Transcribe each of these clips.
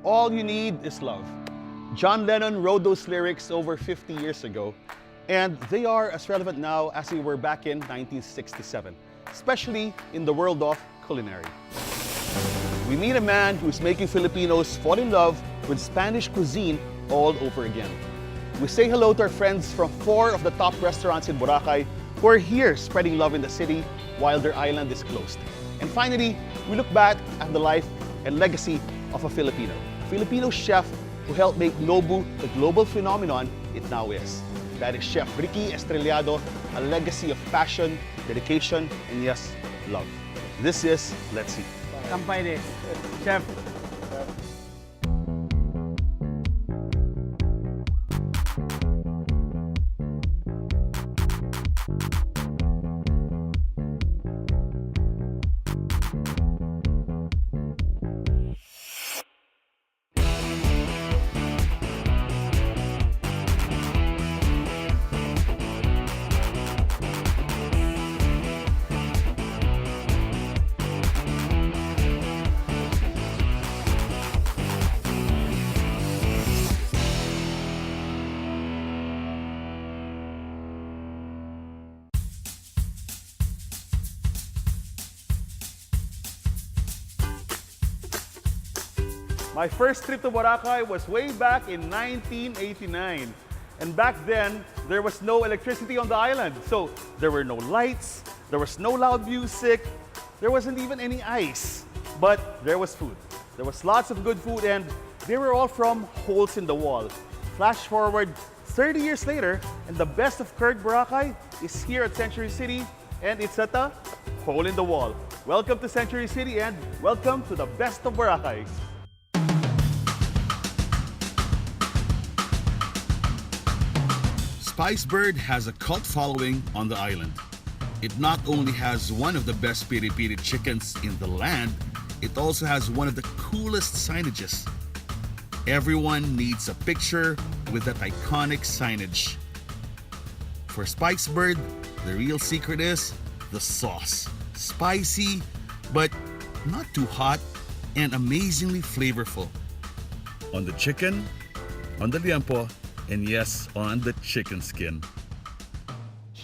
All you need is love. John Lennon wrote those lyrics over 50 years ago, and they are as relevant now as they were back in 1967, especially in the world of culinary. We meet a man who's making Filipinos fall in love with Spanish cuisine all over again. We say hello to our friends from 4 of the top restaurants in Boracay who are here spreading love in the city while their island is closed. And finally, we look back at the life and legacy of a Filipino chef who helped make Nobu the global phenomenon it now is. That is Chef Ricky Estrellado, a legacy of passion, dedication, and yes, love. This is Let's Eat. Kampay din. Chef. My first trip to Boracay was way back in 1989. And back then, there was no electricity on the island. So there were no lights, there was no loud music, there wasn't even any ice. But there was food. There was lots of good food, and they were all from holes in the wall. Flash forward 30 years later, and the best of curd Boracay is here at Century City, and it's at a hole in the wall. Welcome to Century City, and welcome to the best of Boracay. Spicebird has a cult following on the island. It not only has one of the best piri-piri chickens in the land, it also has one of the coolest signages. Everyone needs a picture with that iconic signage. For Spicebird, the real secret is the sauce. Spicy, but not too hot, and amazingly flavorful. On the chicken, on the liempo, and yes, on the chicken skin.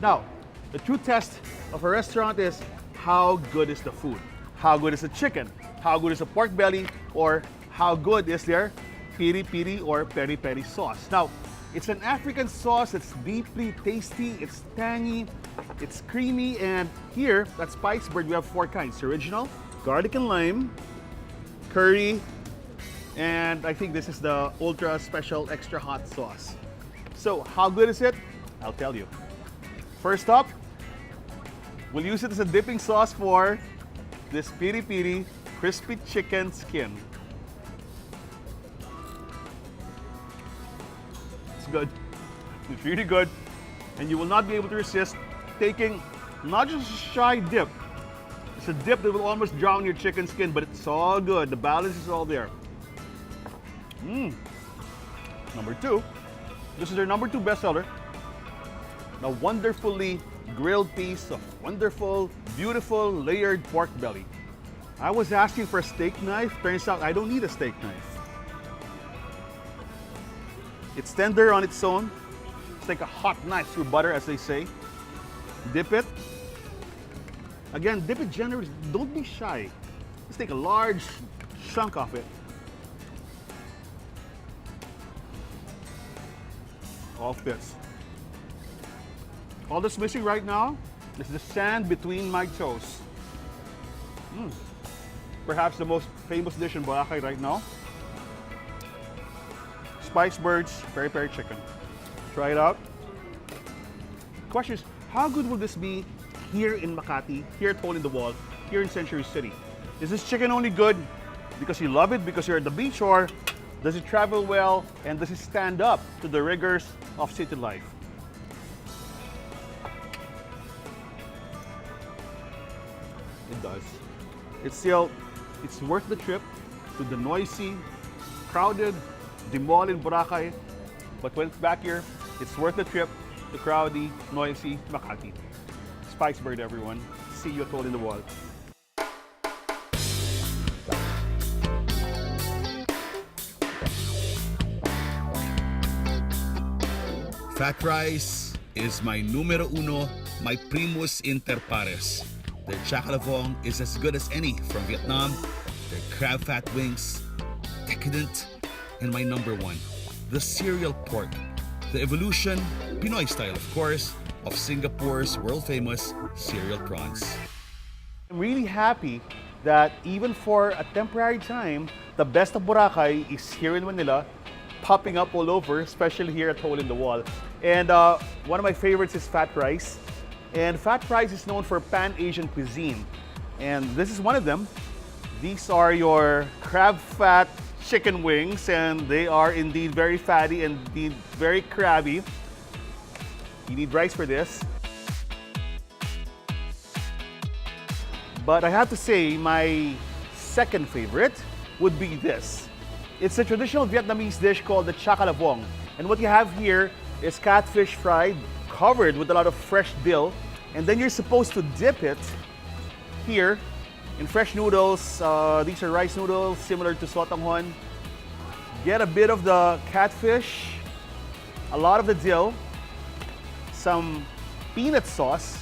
Now, the true test of a restaurant is how good is the food? How good is the chicken? How good is the pork belly? Or how good is their piri-piri or peri-peri sauce? Now, it's an African sauce. It's deeply tasty, it's tangy, it's creamy, and here at Spicebird we have 4 kinds. Original, garlic and lime, curry, and I think this is the ultra special extra hot sauce. So how good is it? I'll tell you. First up, we'll use it as a dipping sauce for this piri-piri crispy chicken skin. It's good. It's really good. And you will not be able to resist taking not just a shy dip. It's a dip that will almost drown your chicken skin, but it's all good. The balance is all there. Number 2, this is their number 2 bestseller. A wonderfully grilled piece of wonderful, beautiful, layered pork belly. I was asking for a steak knife. Turns out I don't need a steak knife. It's tender on its own. It's like a hot knife through butter, as they say. Dip it. Again, dip it generously. Don't be shy. Just take a large chunk of it. All fits. All that's missing right now is the sand between my toes. Perhaps the most famous dish in Boracay right now. Spicebird's peri-peri chicken. Try it out. Question is, how good will this be here in Makati, here at Hole in the Wall, here in Century City? Is this chicken only good because you love it, because you're at the beach, or does it travel well, and does it stand up to the rigors of city life? It does. It's worth the trip to the noisy, crowded, mall in Boracay. But when it's back here, it's worth the trip to crowdy, noisy Makati. Spicebird, everyone. See you at Hole in the Wall. Fat rice is my numero uno, my primus inter pares. Their chakalawong is as good as any from Vietnam. Their crab fat wings, decadent. And my number one, the cereal pork. The evolution, Pinoy style of course, of Singapore's world-famous cereal prawns. I'm really happy that even for a temporary time, the best of Boracay is here in Manila, popping up all over, especially here at Hole in the Wall. And one of my favorites is fat rice. And fat rice is known for Pan-Asian cuisine. And this is one of them. These are your crab fat chicken wings, and they are indeed very fatty and indeed very crabby. You need rice for this. But I have to say, my second favorite would be this. It's a traditional Vietnamese dish called the chakalawong. And what you have here is catfish fried, covered with a lot of fresh dill. And then you're supposed to dip it here in fresh noodles. These are rice noodles, similar to sotanghon. Get a bit of the catfish, a lot of the dill, some peanut sauce.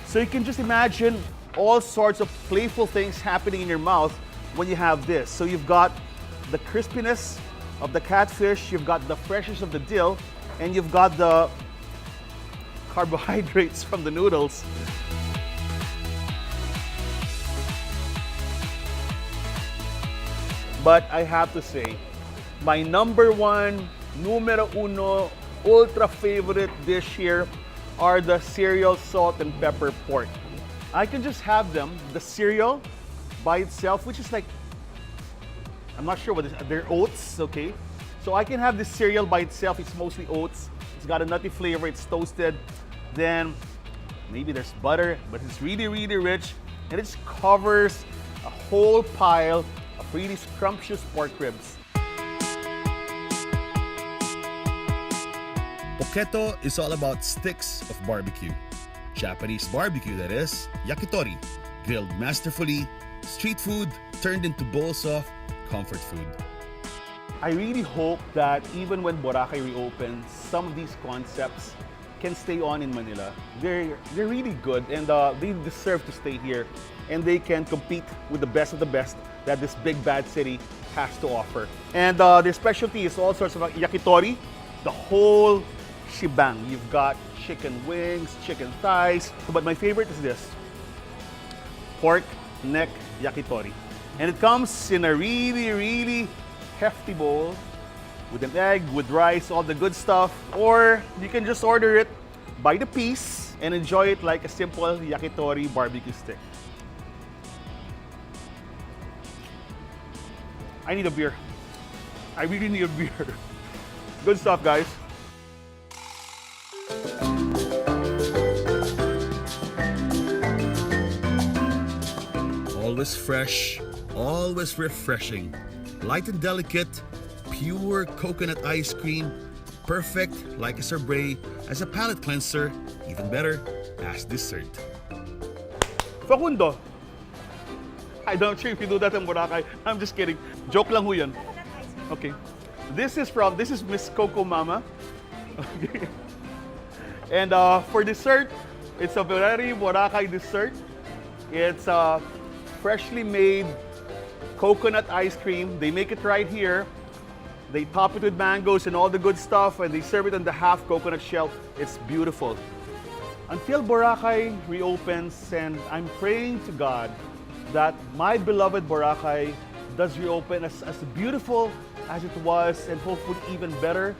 So you can just imagine all sorts of playful things happening in your mouth when you have this. So you've got the crispiness of the catfish, you've got the freshness of the dill, and you've got the carbohydrates from the noodles. But I have to say, my number one, numero uno, ultra favorite dish here are the cereal salt and pepper pork. I can just have them, the cereal by itself, which is like, I'm not sure what it is, they're oats, okay? So I can have this cereal by itself, it's mostly oats. It's got a nutty flavor, it's toasted. Then maybe there's butter, but it's really, really rich. And it just covers a whole pile of really scrumptious pork ribs. Paquito is all about sticks of barbecue. Japanese barbecue, that is, yakitori, grilled masterfully, street food turned into bowls of comfort food. I really hope that even when Boracay reopens, some of these concepts can stay on in Manila. They're really good, and they deserve to stay here, and they can compete with the best of the best that this big bad city has to offer. And their specialty is all sorts of yakitori, the whole shebang. You've got chicken wings, chicken thighs, but my favorite is this, pork neck yakitori. And it comes in a really, really hefty bowl with an egg, with rice, all the good stuff. Or you can just order it by the piece and enjoy it like a simple yakitori barbecue stick. I need a beer. I really need a beer. Good stuff, guys. Always fresh, always refreshing. Light and delicate, pure coconut ice cream, perfect like a sorbet, as a palate cleanser, even better as dessert. Facundo. I don't sure if you do that in Boracay. I'm just kidding. Joke lang ho yun. Okay. This is Miss Coco Mama. Okay. And for dessert, it's a very Boracay dessert. It's a freshly made coconut ice cream. They make it right here. They top it with mangoes and all the good stuff, and they serve it on the half coconut shell. It's beautiful. Until Boracay reopens, and I'm praying to God that my beloved Boracay does reopen as beautiful as it was, and hopefully even better.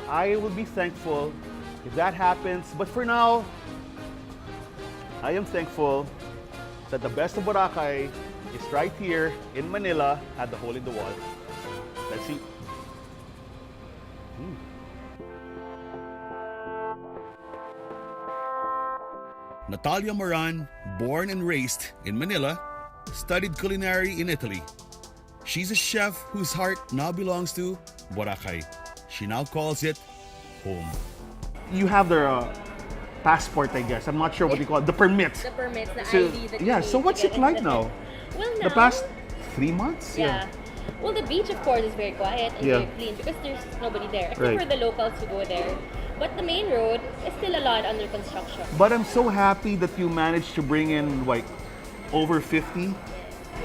I will be thankful if that happens. But for now, I am thankful that the best of Boracay is right here in Manila at the Hole in the Wall. Let's see. Natalia Moran, born and raised in Manila, studied culinary in Italy. She's a chef whose heart now belongs to Boracay. She now calls it home. You have their passport, I guess. I'm not sure what you call it. The permit. The permits, the So, ID that yeah, you so need what's to it get like into now? Well, The now, past 3 months? yeah. Well, the beach, of course, is very quiet and Yeah. very clean because there's nobody there, except Right. for the locals who go there. But the main road is still a lot under construction. But I'm so happy that you managed to bring in like over 50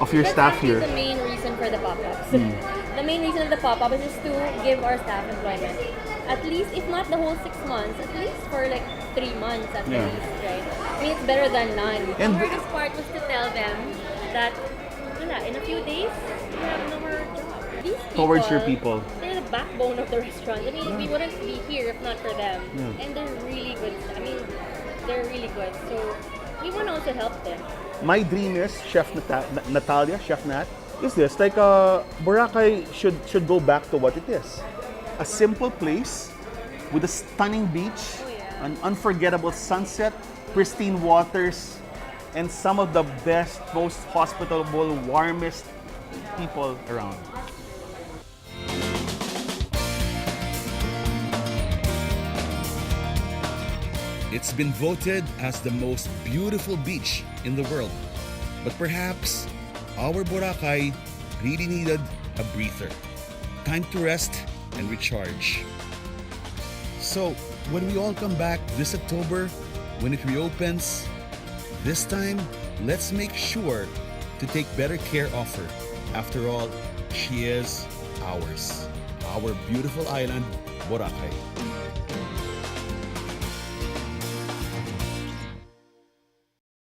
of your That's staff actually here. the main reason for the pop-ups. The main reason of the pop-up is just to give our staff employment. At least, if not the whole 6 months, at least for like 3 months at Yeah. least, right? I mean, it's better than none. And The hardest part was to tell them that in a few days, you have no more job. These people, Towards your people. they're the backbone of the restaurant. I mean, we wouldn't be here if not for them. And they're really good. I mean, they're really good. So, we want to also help them. My dream is, Natalia, Chef Nat, is this, like Boracay should go back to what it is. A simple place with a stunning beach, an unforgettable sunset, pristine waters, and some of the best, most hospitable, warmest people around. It's been voted as the most beautiful beach in the world. But perhaps our Boracay really needed a breather. Time to rest and recharge. So, when we all come back this October, when it reopens, this time, let's make sure to take better care of her. After all, she is ours. Our beautiful island, Boracay.